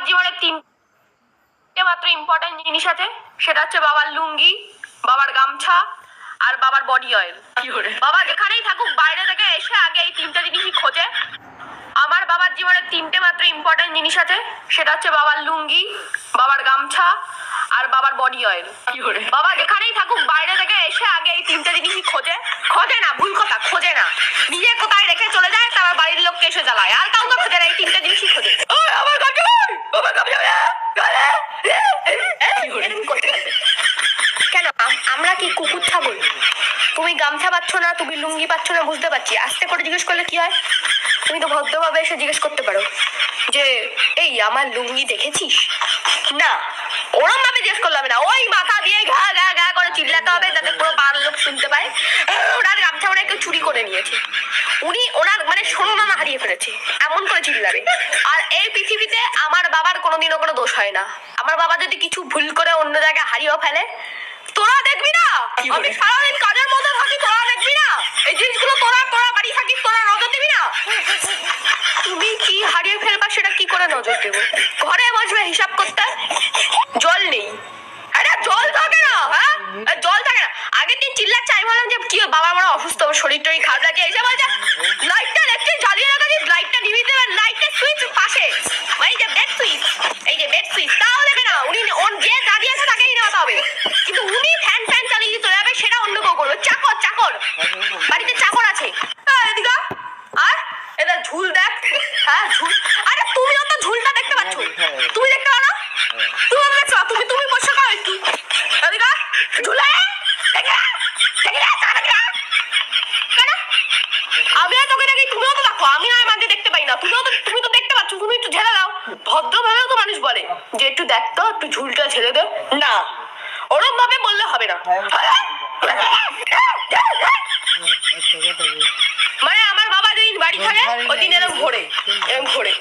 জীবনে তিনটে মাত্র ইম্পর্টেন্ট জিনিস আছে, সেটা হচ্ছে বাবার লুঙ্গি, বাবার গামছা আর বাবার বডি অয়েল। বাবা যেখানেই থাকুক বাইরে থেকে এসে আগে এই তিনটে জিনিসই খোঁজে। আমার বাবার জীবনে তিনটে মাত্র ইম্পর্টেন্ট জিনিস আছে, সেটা হচ্ছে বাবার লুঙ্গি, বাবার গামছা আর বাবার বডি অয়েল। বাবা যেখানেই থাকুক বাইরে থেকে এসে আগে এই তিনটে জিনিসই খোঁজে। খোঁজে না, ভুল কথা, খোঁজে না, নিজে কোথায় রেখে চলে যায়, তারপর বাড়ির লোককে এসে জ্বালায়। আর কাউকে খোঁজে না, এই তিনটে জিনিসই খোঁজে। কেন আমরা কি কুকুর ছাগল? তুমি গামছা পাচ্ছ না, তুমি লুঙ্গি পাচ্ছ না, বুঝতে পারছি। আস্তে করে জিজ্ঞেস করলে কি হয়? তুমি তো ভদ্রভাবে এসে জিজ্ঞেস করতে পারো যে এই আমার লুঙ্গি দেখেছিস? না, ওরম ভাবে জিজ্ঞেস করলাম না, ওই মাথা দিয়ে ঘা ঘা ঘা করে চিল্লাতে হবে যাতে পুরো পাড়ার লোক শুনতে পায় ওনার গামছা ওরা কেউ চুরি করে নিয়েছে, উনি ওনার মানে সম্মান হারিয়ে ফেলেছে, এমন করে চিল্লাবে। আর এই পৃথিবীতে আমার বাবার কোনোদিনও কোনো দোষ হয় না। আমার বাবা যদি কিছু ভুল করে অন্য জায়গায় হারিয়েও ফেলে, তোরা দেখবি না আমি সারাদিন কাজের মধ্যে থাকি, তোরা দেখবি না এই জিনিসগুলো, তোরা বাড়ি থাকিস, তোরা নজর দিবি না। তুমি কি হারিয়ে ফেলবা সেটা কি করে নজর দেবো? ঘরে বসবে হিসাব করতে, জল নেই, আরে জল থাকে না, হ্যাঁ জল থাকে না। আগের দিন চিল্লাচ্ছে, আমি ভাবলাম যে কি বাবা আমার অসুস্থ, শরীর টরীর খারাপ লাগে, এসে বলছে লাইটটা ইলেকট্রিক জ্বালিয়ে রাখাছিস, লাইটটা নিভিয়ে দেবেন, লাইটের সুইচ পাশে, এই যে বেড সুইচ, এই যে বেড সুইচ, তাও দেবে না। উনি যে দাঁড়িয়ে আছে তাকেই নেওয়াতে হবে, কিন্তু উনি ফ্যান চালিয়ে চলে যাবে, সেটা অন্য কেউ করবে। চাকর চাকর বাড়িতে চাকর আছে, এদিকে আর এদের ঝুল দেখ, হ্যাঁ ঝুল, আরে তুমিও তো ঝুলটা দেখতে পাচ্ছ, তুমি দেখতে পাও না? তুমি দেখছো, তুমি বসে করো একটু, এদিকে ঝুলে আমি আর তোকে দেখি, তুমিও তো দেখো, আমি আর মাঝে দেখতে পাই না, তুমি তো দেখতে পাচ্ছ, তুমি একটু ঝেড়ে দাও। ভদ্রভাবেও তো মানুষ বলে যে একটু দেখতো, একটু ঝুলটা ঝেড়ে দে, না ওরম ভাবে বললে হবে না। মানে আমার বাবা যেদিন বাড়ি থাকে ওই দিন এরকম ঘোরে,